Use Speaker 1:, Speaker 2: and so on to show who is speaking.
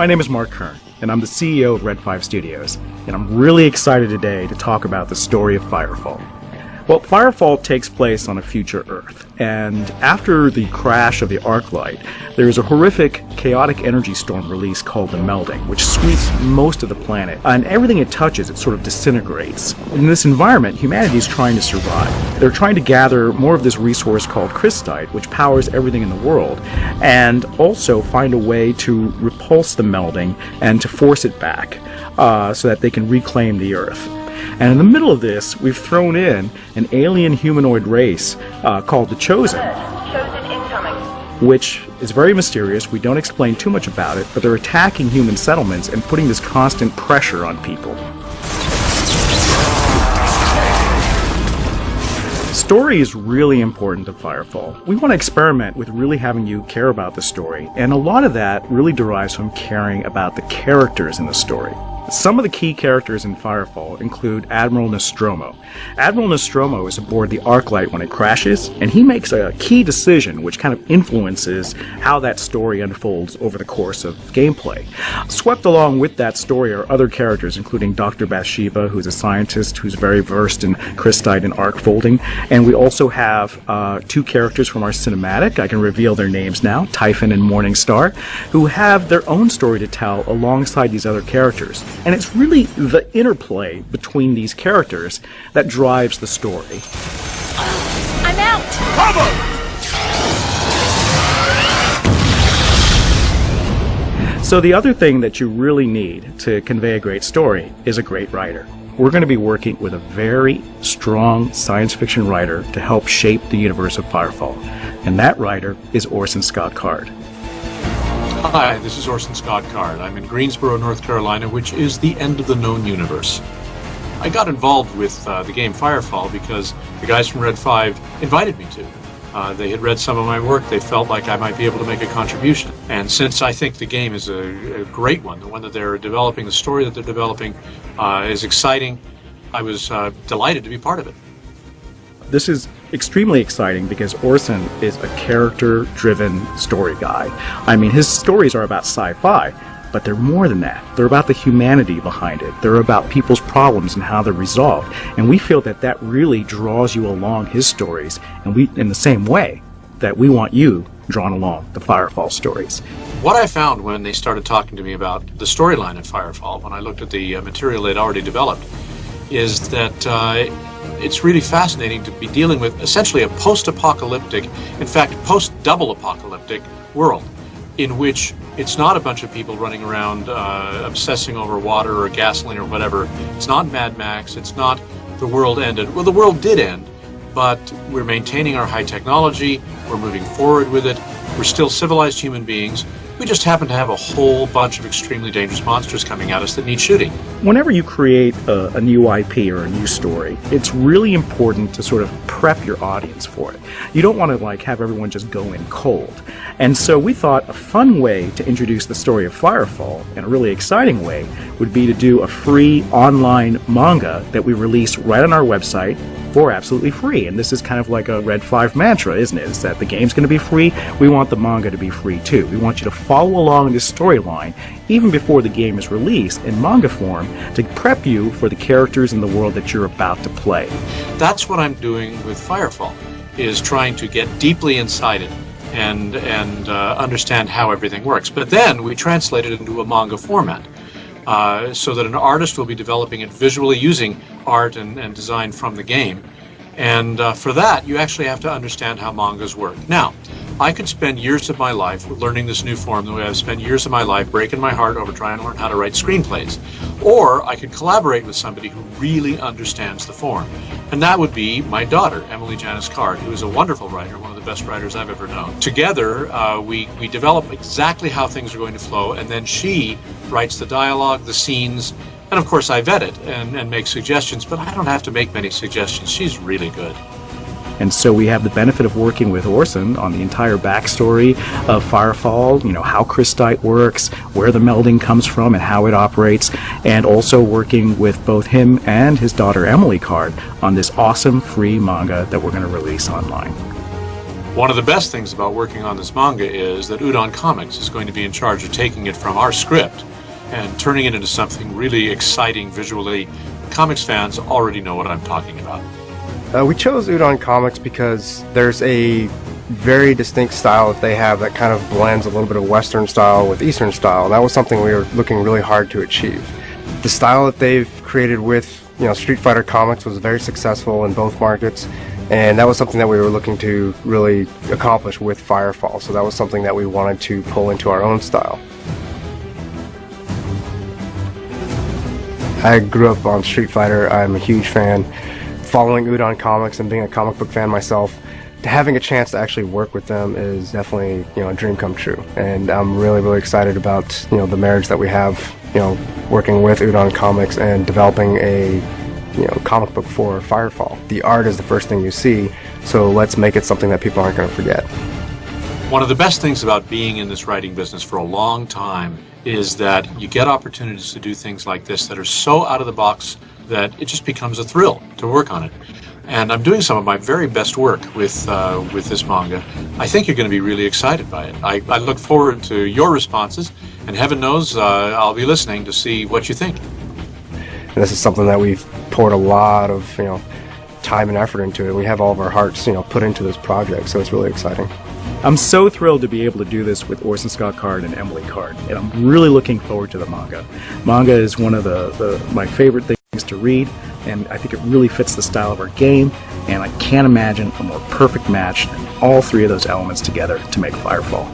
Speaker 1: My name is Mark Kern, and I'm the CEO of Red 5 Studios, and I'm really excited today to talk about the story of Firefall. Well, Firefall takes place on a future Earth, and after the crash of the Arclight, there is a horrific, chaotic energy storm release called the Melding, which sweeps most of the planet, and everything it touches, it sort of disintegrates. In this environment, humanity is trying to survive. They're trying to gather more of this resource called crystite, which powers everything in the world, and also find a way to repulse the Melding and to force it back so that they can reclaim the Earth. And in the middle of this, we've thrown in an alien humanoid race called the Chosen.
Speaker 2: Chosen incoming.
Speaker 1: Which is very mysterious. We don't explain too much about it, but they're attacking human settlements and putting this constant pressure on people. Story is really important to Firefall. We want to experiment with really having you care about the story, and a lot of that really derives from caring about the characters in the story. Some of the key characters in Firefall include Admiral Nostromo. Admiral Nostromo is aboard the Arclight when it crashes, and he makes a key decision which kind of influences how that story unfolds over the course of gameplay. Swept along with that story are other characters, including Dr. Bathsheba, who's a scientist who's very versed in crystite and arc folding, and we also have two characters from our cinematic. I can reveal their names now, Typhon and Morningstar, who have their own story to tell alongside these other characters. And it's really the interplay between these characters that drives the story.
Speaker 2: I'm out!
Speaker 1: So the other thing that you really need to convey a great story is a great writer. We're going to be working with a very strong science fiction writer to help shape the universe of Firefall. And that writer is Orson Scott Card.
Speaker 3: Hi, this is Orson Scott Card. I'm in Greensboro, North Carolina, which is the end of the known universe. I got involved with the game Firefall because the guys from Red 5 invited me to. They had read some of my work. They felt like I might be able to make a contribution. And since I think the game is a great one, the one that they're developing, the story that they're developing is exciting, I was delighted to be part of it.
Speaker 1: This is extremely exciting because Orson is a character-driven story guy. I mean, his stories are about sci-fi, but they're more than that. They're about the humanity behind it. They're about people's problems and how they're resolved. And we feel that that really draws you along his stories, and we, in the same way that we want you drawn along the Firefall stories.
Speaker 3: What I found when they started talking to me about the storyline of Firefall, when I looked at the material they'd already developed, is that it's really fascinating to be dealing with essentially a post-apocalyptic, in fact, post-double apocalyptic world in which it's not a bunch of people running around obsessing over water or gasoline or whatever. It's not Mad Max. It's not the world ended. Well, the world did end, but we're maintaining our high technology. We're moving forward with it. We're still civilized human beings. We just happen to have a whole bunch of extremely dangerous monsters coming at us that need shooting.
Speaker 1: Whenever you create a new IP or a new story, it's really important to sort of prep your audience for it. You don't want to have everyone just go in cold. And so we thought a fun way to introduce the story of Firefall, and a really exciting way, would be to do a free online manga that we release right on our website for absolutely free. And this is kind of like a Red 5 mantra, isn't it? Is that the game's going to be free, we want the manga to be free too. We want you to follow along this storyline even before the game is released in manga form to prep you for the characters in the world that you're about to play.
Speaker 3: That's what I'm doing with Firefall, is trying to get deeply inside it and understand how everything works. But then we translate it into a manga format. So that an artist will be developing it visually using art and design from the game. And for that, you actually have to understand how mangas work. Now, I could spend years of my life learning this new form the way I've spent years of my life breaking my heart over trying to learn how to write screenplays. Or I could collaborate with somebody who really understands the form. And that would be my daughter, Emily Janice Card, who is a wonderful writer, one of the best writers I've ever known. Together, we develop exactly how things are going to flow, and then she writes the dialogue, the scenes, and of course I vet it and make suggestions, but I don't have to make many suggestions. She's really good.
Speaker 1: And so we have the benefit of working with Orson on the entire backstory of Firefall, how crystite works, where the melding comes from and how it operates, and also working with both him and his daughter Emily Card on this awesome free manga that we're going to release online.
Speaker 3: One of the best things about working on this manga is that Udon Comics is going to be in charge of taking it from our script and turning it into something really exciting visually. Comics fans already know what I'm talking about.
Speaker 4: We chose Udon Comics because there's a very distinct style that they have that kind of blends a little bit of Western style with Eastern style, and that was something we were looking really hard to achieve. The style that they've created with Street Fighter Comics was very successful in both markets, and that was something that we were looking to really accomplish with Firefall, so that was something that we wanted to pull into our own style. I grew up on Street Fighter. I'm a huge fan. Following Udon Comics and being a comic book fan myself, having a chance to actually work with them is definitely a dream come true, and I'm really excited about the marriage that we have, working with Udon Comics and developing a comic book for Firefall. The art is the first thing you see, so let's make it something that people aren't going to forget.
Speaker 3: One of the best things about being in this writing business for a long time is that you get opportunities to do things like this that are so out of the box that it just becomes a thrill to work on it. And I'm doing some of my very best work with this manga. I think you're going to be really excited by it. I look forward to your responses, and heaven knows I'll be listening to see what you think.
Speaker 4: And this is something that we've poured a lot of time and effort into it. We have all of our hearts put into this project, so it's really exciting.
Speaker 1: I'm so thrilled to be able to do this with Orson Scott Card and Emily Card, and I'm really looking forward to the manga. Manga is one of my favorite things to read, and I think it really fits the style of our game, and I can't imagine a more perfect match than all three of those elements together to make Firefall.